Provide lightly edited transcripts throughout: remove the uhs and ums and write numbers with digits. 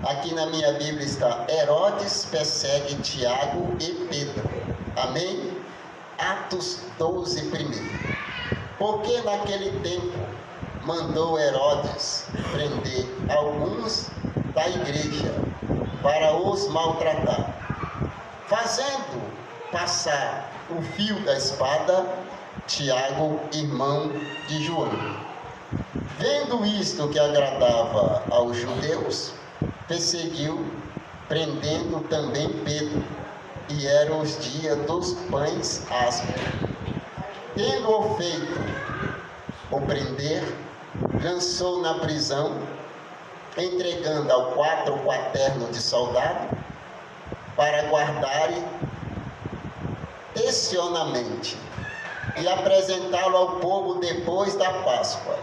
Aqui na minha Bíblia está: Herodes persegue Tiago e Pedro. Amém? Atos 12, primeiro. Porque naquele tempo mandou Herodes prender alguns da igreja para os maltratar, fazendo passar o fio da espada Tiago, irmão de João. Vendo isto que agradava aos judeus, perseguiu, prendendo também Pedro, e eram os dias dos pães ásperos. Tendo-o feito o prender, lançou na prisão, entregando ao 4 quaterno de soldado, para guardarem tensionamente e apresentá-lo ao povo depois da Páscoa.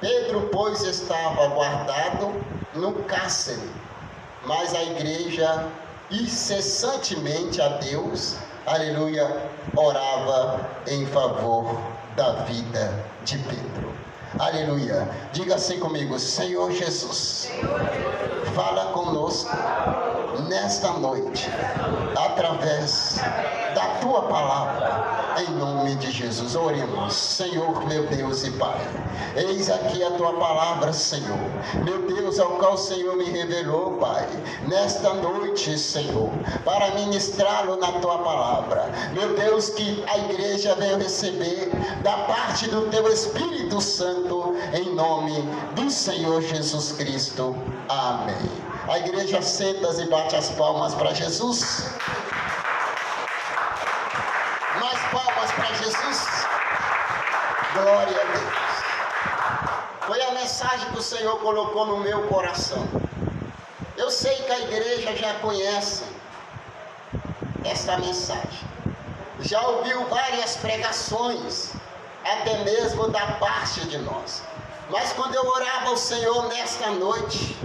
Pedro, pois, estava guardado no cárcere, mas a igreja incessantemente a Deus, aleluia, orava em favor da vida de Pedro. Aleluia. Diga assim comigo: Senhor Jesus, fala conosco nesta noite, através da tua palavra, em nome de Jesus. Oremos. Senhor, meu Deus e Pai, eis aqui a tua palavra, Senhor, meu Deus, ao qual o Senhor me revelou, Pai, nesta noite, Senhor, para ministrá-lo na tua palavra. Meu Deus, que a igreja venha receber da parte do teu Espírito Santo, em nome do Senhor Jesus Cristo. Amém. A igreja senta e bate as palmas para Jesus. Mais palmas para Jesus. Glória a Deus. Foi a mensagem que o Senhor colocou no meu coração. Eu sei que a igreja já conhece esta mensagem. Já ouviu várias pregações, até mesmo da parte de nós. Mas quando eu orava ao Senhor nesta noite,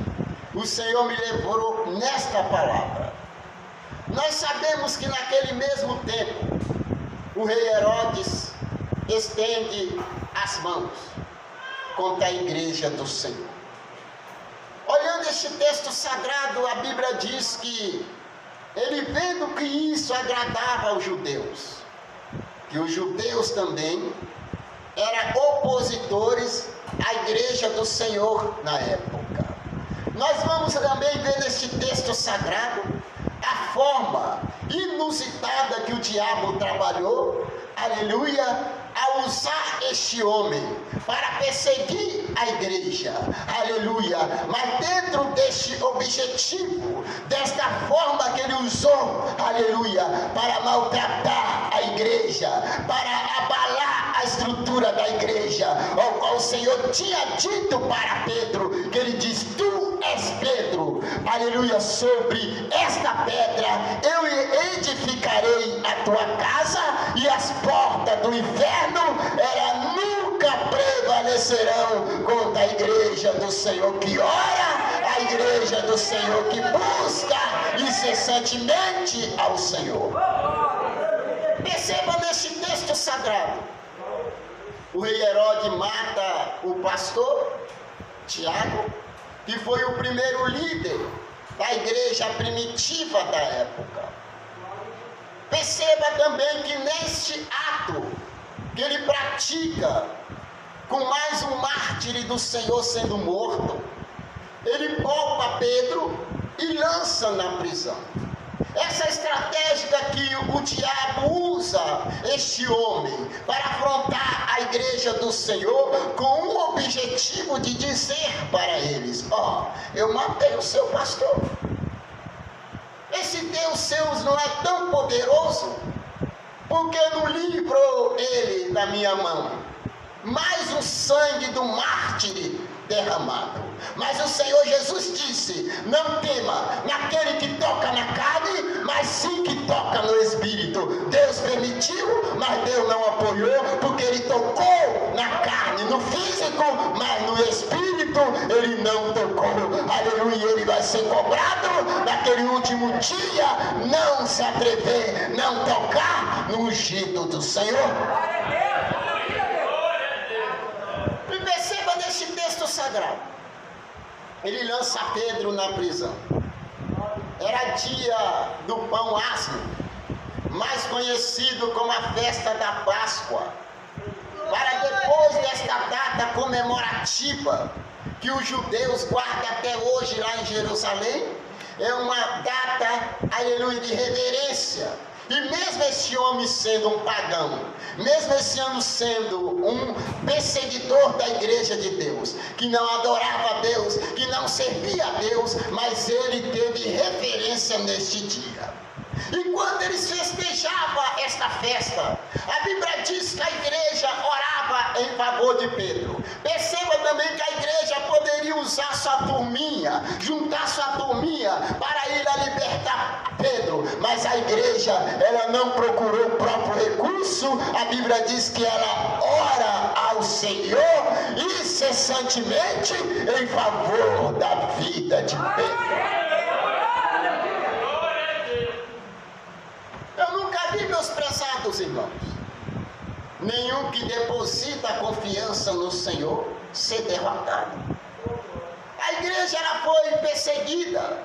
o Senhor me levou nesta palavra. Nós sabemos que naquele mesmo tempo, o rei Herodes estende as mãos contra a igreja do Senhor. Olhando este texto sagrado, a Bíblia diz que ele, vendo que isso agradava aos judeus, que os judeus também eram opositores à igreja do Senhor na época. Nós vamos também ver neste texto sagrado a forma inusitada que o diabo trabalhou, aleluia, a usar este homem para perseguir a igreja, aleluia, mas dentro deste objetivo, desta forma que ele usou, aleluia, para maltratar a igreja, para abalar a estrutura da igreja, ao qual o Senhor tinha dito para Pedro, que ele diz: tu és Pedro, aleluia, sobre esta pedra eu edificarei a tua casa, e as portas do inferno nunca prevalecerão contra a igreja do Senhor que ora, a igreja do Senhor que busca incessantemente ao Senhor. Perceba neste texto sagrado, o rei Herodes mata o pastor Tiago, que foi o primeiro líder da igreja primitiva da época. Perceba também que neste ato que ele pratica, com mais um mártir do Senhor sendo morto, ele poupa Pedro e lança na prisão. Essa estratégia que o diabo usa este homem para afrontar a igreja do Senhor, com o objetivo de dizer para eles: eu matei o seu pastor. Esse Deus seu não é tão poderoso, porque não livrou ele da minha mão. Mais o sangue do mártir derramado. Mas o Senhor Jesus disse: não tema naquele que toca na carne, mas sim que toca no espírito. Deus permitiu, mas Deus não apoiou, porque ele tocou na carne, no físico, mas no espírito ele não tocou. Aleluia. Ele vai ser cobrado naquele último dia. Não se atrever, não tocar no ungido do Senhor. E perceba neste texto sagrado, ele lança Pedro na prisão. Era dia do pão asmo, mais conhecido como a festa da Páscoa. Para depois desta data comemorativa, que os judeus guardam até hoje lá em Jerusalém, é uma data, aleluia, de reverência. E mesmo esse homem sendo um pagão, mesmo esse homem sendo um perseguidor da igreja de Deus, que não adorava a Deus, que não servia a Deus, mas ele teve referência neste dia. E quando eles festejavam esta festa, a Bíblia diz que a igreja orava em favor de Pedro. Perceba também que a igreja poderia usar sua turminha, juntar sua turminha para ir a libertar Pedro. Mas a igreja, ela não procurou o próprio recurso. A Bíblia diz que ela ora ao Senhor incessantemente em favor da vida de Pedro. Eu nunca vi, meus prezados irmãos, nenhum que deposita a confiança no Senhor ser derrotado. A igreja, ela foi perseguida,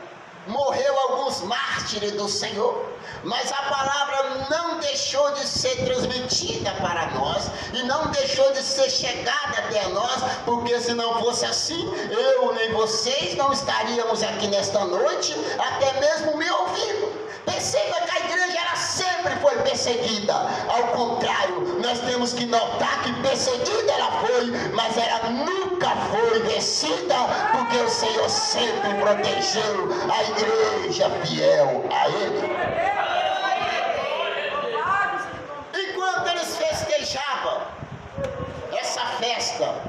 morreu alguns mártires do Senhor, mas a palavra não deixou de ser transmitida para nós e não deixou de ser chegada até nós, porque se não fosse assim, eu nem vocês não estaríamos aqui nesta noite, até mesmo me ouvindo. Perceba que a igreja, ela sempre foi perseguida. Ao contrário, nós temos que notar que perseguida ela foi, mas ela nunca foi vencida, porque o Senhor sempre protegeu a igreja fiel a Ele. Enquanto eles festejavam essa festa,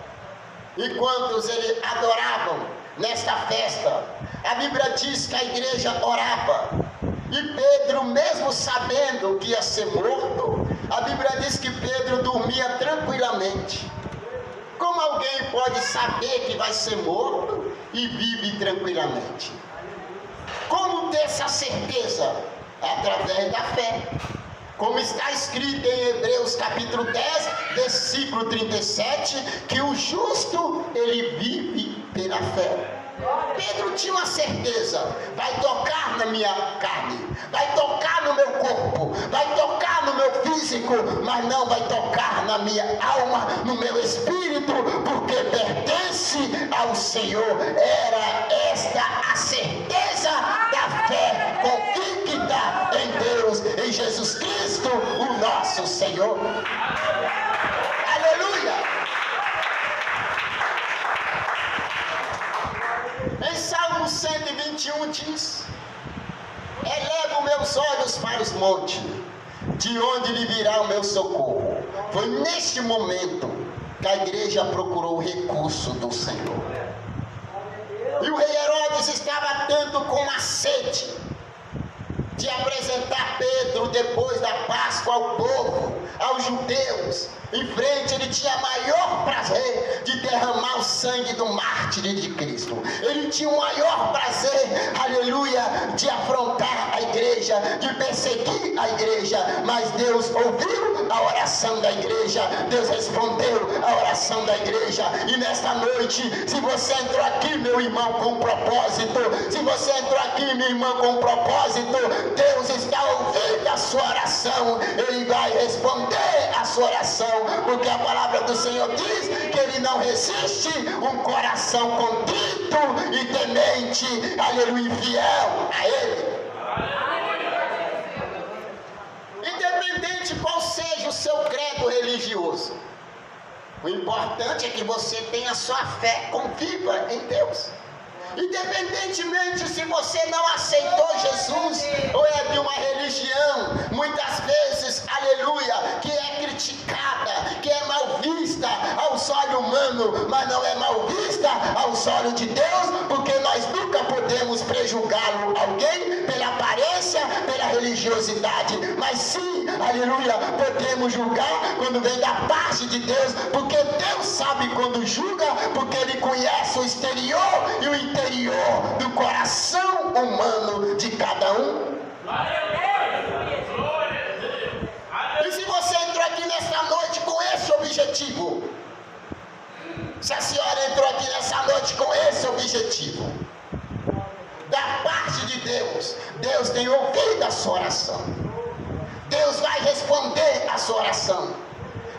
enquanto eles adoravam nesta festa, a Bíblia diz que a igreja orava. E Pedro, mesmo sabendo que ia ser morto, a Bíblia diz que Pedro dormia tranquilamente. Como alguém pode saber que vai ser morto e vive tranquilamente? Como ter essa certeza? Através da fé. Como está escrito em Hebreus capítulo 10, versículo 37, que o justo, ele vive pela fé. Pedro tinha uma certeza: vai tocar na minha carne, vai tocar no meu corpo, vai tocar no meu físico, mas não vai tocar na minha alma, no meu espírito, porque pertence ao Senhor. Era esta a certeza da fé convicta em Deus, em Jesus Cristo, o nosso Senhor. Aleluia! Em Salmo 121 diz: elevo meus olhos para os montes, de onde lhe virá o meu socorro. Foi neste momento que a igreja procurou o recurso do Senhor. E o rei Herodes estava tanto com a sede de apresentar Pedro depois da Páscoa ao povo, aos judeus. Em frente, ele tinha maior prazer de derramar o sangue do mártir de Cristo. Ele tinha o maior prazer, aleluia, de afrontar a igreja, de perseguir a igreja. Mas Deus ouviu a oração da igreja, Deus respondeu a oração da igreja. E nesta noite, se você entrou aqui, meu irmão, com propósito, se você entrou aqui, minha irmã, com propósito, Deus está ouvindo a sua oração. Ele vai responder a sua oração, porque a palavra do Senhor diz que Ele não resiste um coração contrito e temente, aleluia, fiel a Ele. Independente qual seja o seu credo religioso, o importante é que você tenha a sua fé conviva em Deus. Independentemente se você não aceitou Jesus ou é de uma religião, muitas vezes, aleluia, que é criticada, que é mal vista aos olhos humanos, mas não é mal vista aos olhos de Deus, porque nós nunca podemos prejulgar alguém pela aparência, pela religiosidade, mas sim, aleluia, podemos julgar quando vem da parte de Deus, porque Deus sabe quando julga, porque Ele conhece o exterior e o interior do coração humano de cada um. E se você entrou aqui nesta noite com esse objetivo, se a senhora entrou aqui nessa noite com esse objetivo, Deus. Deus tem ouvido a sua oração. Deus vai responder a sua oração.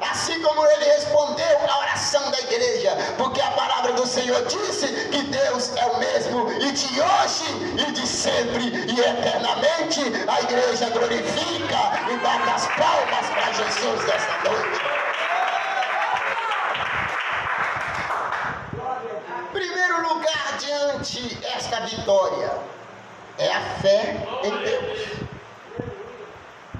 Assim como Ele respondeu a oração da igreja. Porque a palavra do Senhor disse que Deus é o mesmo. E de hoje, e de sempre, e eternamente. A igreja glorifica e bate as palmas para Jesus desta noite. Primeiro lugar diante esta vitória é a fé em Deus.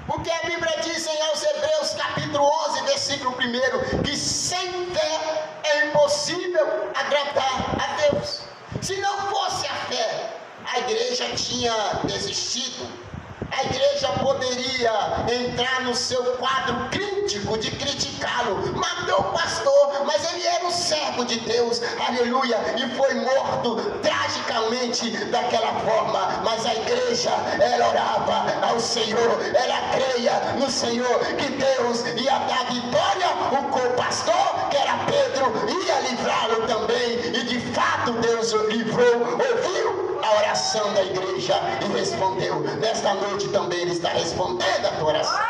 Porque a Bíblia diz em aos Hebreus capítulo 11, versículo 1, que sem fé é impossível agradar a Deus. Se não fosse a fé, a igreja tinha desistido. A igreja poderia entrar no seu quadro crítico de criticá-lo. Matou o pastor, mas ele era um servo de Deus, aleluia, e foi morto tragicamente daquela forma. Mas a igreja, ela orava ao Senhor, ela creia no Senhor, que Deus ia dar vitória. O co-pastor, que era Pedro, ia livrá-lo também, e de fato Deus o livrou, ouviu a oração da igreja e respondeu. Nesta noite também Ele está respondendo a tua oração.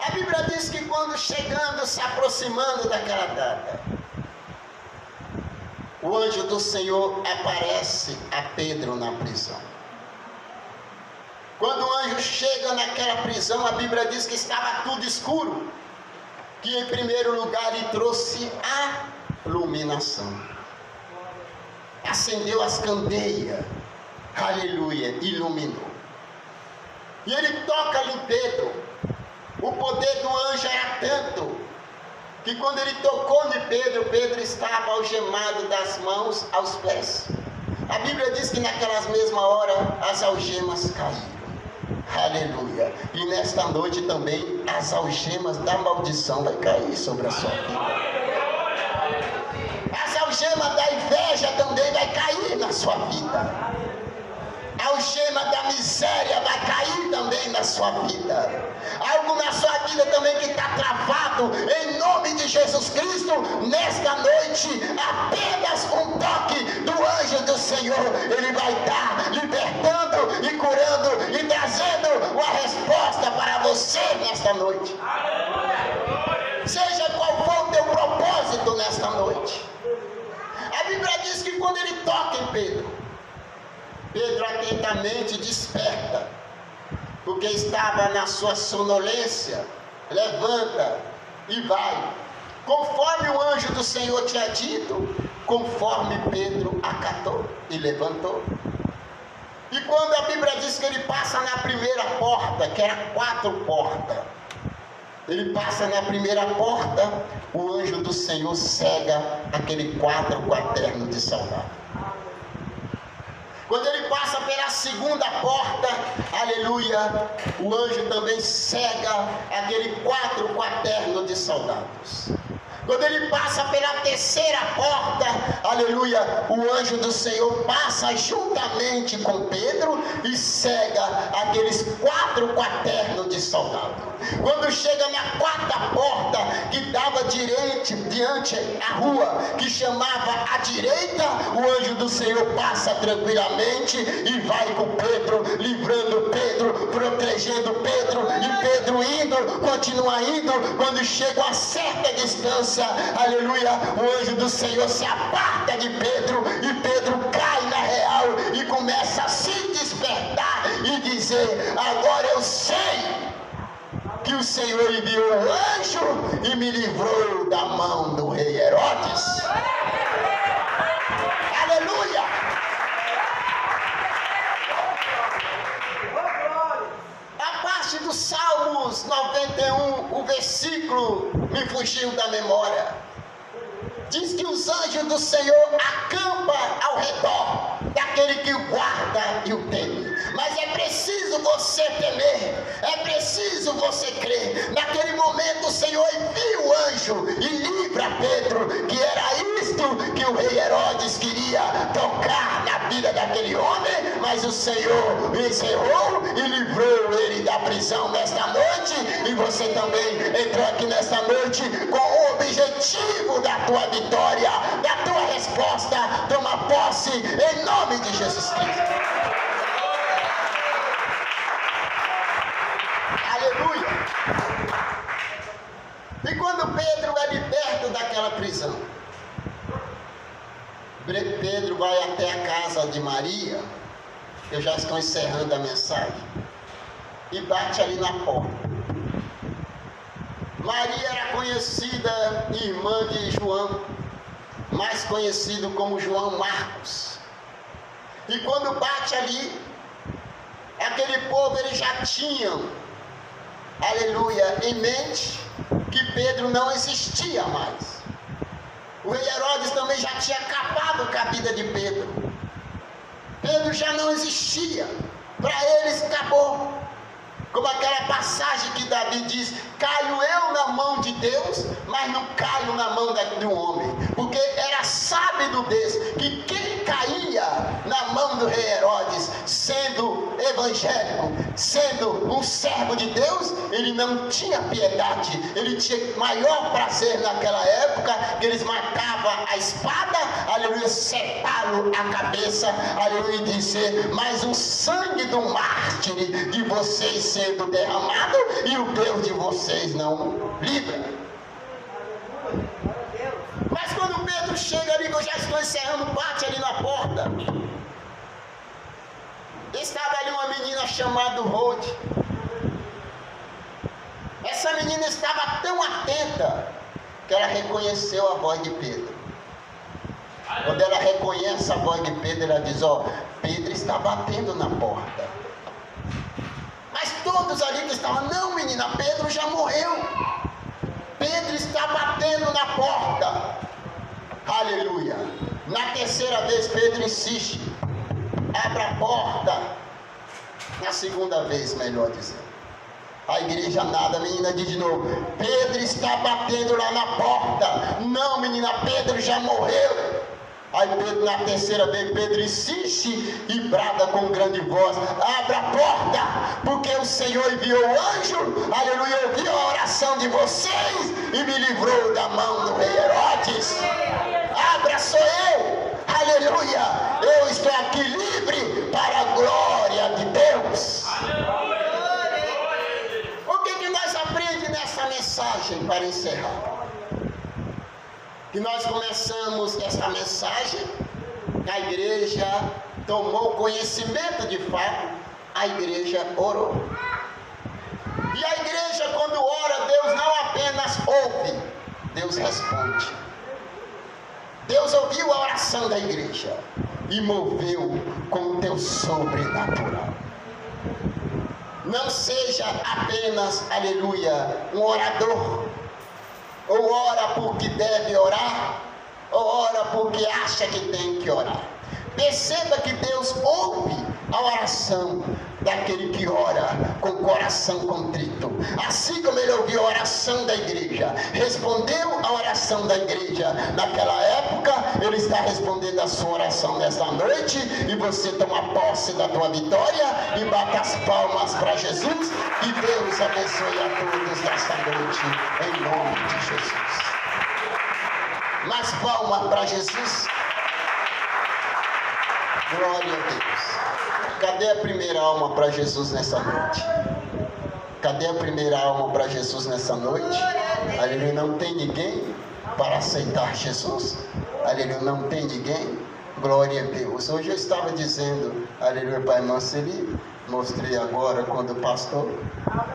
A Bíblia diz que quando chegando, se aproximando daquela data, o anjo do Senhor aparece a Pedro na prisão. Quando o anjo chega naquela prisão, a Bíblia diz que estava tudo escuro, que em primeiro lugar lhe trouxe a iluminação. Acendeu as candeias, aleluia, iluminou. E ele toca em Pedro. O poder do anjo era tanto, que quando ele tocou em Pedro, Pedro estava algemado das mãos aos pés. A Bíblia diz que naquelas mesmas horas, as algemas caíram, aleluia. E nesta noite também, as algemas da maldição vai cair sobre a sua vida. A algema da inveja também vai cair na sua vida. A algema da miséria vai cair também na sua vida. Algo na sua vida também que está travado, em nome de Jesus Cristo, nesta noite, apenas um toque do anjo do Senhor, Ele vai estar libertando e curando e trazendo uma resposta para você nesta noite. Seja qual for o teu propósito nesta noite. A Bíblia diz que quando ele toca em Pedro, Pedro atentamente desperta, porque estava na sua sonolência, levanta e vai, conforme o anjo do Senhor tinha dito, conforme Pedro acatou e levantou. E quando a Bíblia diz que ele passa na primeira porta, que era 4 portas, ele passa na primeira porta, o anjo do Senhor cega aquele quadro quaterno de soldado. Quando ele passa pela segunda porta, aleluia, o anjo também cega aquele quadro quaterno de soldados. Quando ele passa pela terceira porta, aleluia, o anjo do Senhor passa juntamente com Pedro e cega aqueles 4 quaternos de soldado. Quando chega na 4ª porta, que dava diante a rua, que chamava à direita, o anjo do Senhor passa tranquilamente e vai com Pedro, livrando Pedro, protegendo Pedro, e Pedro indo, continua indo. Quando chega a certa distância, aleluia, o anjo do Senhor se aparta de Pedro, e Pedro cai na real e começa a se despertar e dizer: agora eu sei que o Senhor enviou o anjo e me livrou da mão do rei Herodes. Aleluia! A parte do Salmos 91, o versículo me fugiu da memória. Diz que os anjos do Senhor acampam ao redor daquele que o guarda e o teme. Mas é preciso você temer, é preciso você crer. Naquele momento o Senhor envia o anjo e livra Pedro, que era isto que o rei Herodes queria tocar na vida daquele homem. Mas o Senhor encerrou e livrou ele da prisão nesta noite. E você também entrou aqui nesta noite com o objetivo da tua vitória, da tua resposta. Toma posse em nome nome de Jesus Cristo. Aleluia. E quando Pedro é liberto daquela prisão, Pedro vai até a casa de Maria. Eu já estou encerrando a mensagem. E bate ali na porta. Maria era conhecida irmã de João, mais conhecido como João Marcos. E quando bate ali, aquele povo eles já tinham, aleluia, em mente que Pedro não existia mais. O rei Herodes também já tinha acabado com a vida de Pedro. Pedro já não existia. Para eles acabou. Como aquela passagem que Davi diz: caio eu na mão de Deus, mas não caio na mão de um homem. Porque era sábio Deus que quem caía na mão do rei Herodes, sendo evangélico, sendo um servo de Deus, ele não tinha piedade. Ele tinha maior prazer naquela época, que eles matavam a espada, aleluia, separam a cabeça, aleluia, e dizer: mas o sangue do mártir de vocês sendo derramado, e o Deus de vocês não livra. Mas quando Pedro chega ali, que eu já estou encerrando, bate ali na porta, estava ali uma menina chamada Rode. Essa menina estava tão atenta que ela reconheceu a voz de Pedro. Quando ela reconhece a voz de Pedro, ela diz: ó, Pedro está batendo na porta. Mas todos ali que estavam: não, menina, Pedro já morreu. Pedro está batendo na porta. Aleluia. Na terceira vez Pedro insiste: abra a porta. Na segunda vez, melhor dizendo. A igreja nada, a menina diz de novo: Pedro está batendo lá na porta. Não, menina, Pedro já morreu. Aí Pedro, na terceira vez, Pedro insiste e brada com grande voz: abra a porta, porque o Senhor enviou o anjo, aleluia, ouviu a oração de vocês e me livrou da mão do rei Herodes. Abra, sou eu, aleluia, eu estou aqui livre para a glória de Deus. O que nós aprendemos nessa mensagem para encerrar? Que nós começamos esta mensagem, a igreja tomou conhecimento de fato, a igreja orou. E a igreja, quando ora, Deus não apenas ouve, Deus responde. Deus ouviu a oração da igreja e moveu com o teu sobrenatural. Não seja apenas, aleluia, um orador. Ou ora porque deve orar, ou ora porque acha que tem que orar. Perceba que Deus ouve a oração daquele que ora com coração contrito. Assim como ele ouviu a oração da igreja, respondeu a oração da igreja naquela época, ele está respondendo a sua oração nesta noite. E você toma posse da tua vitória e bate as palmas para Jesus. E Deus abençoe a todos nesta noite, em nome de Jesus. Mais palmas para Jesus. Glória a Deus. Cadê a primeira alma para Jesus nessa noite? Cadê a primeira alma para Jesus nessa noite? Aleluia, não tem ninguém para aceitar Jesus? Aleluia, não tem ninguém? Glória a Deus. Hoje eu estava dizendo, aleluia, para a irmã Celi, mostrei agora quando o pastor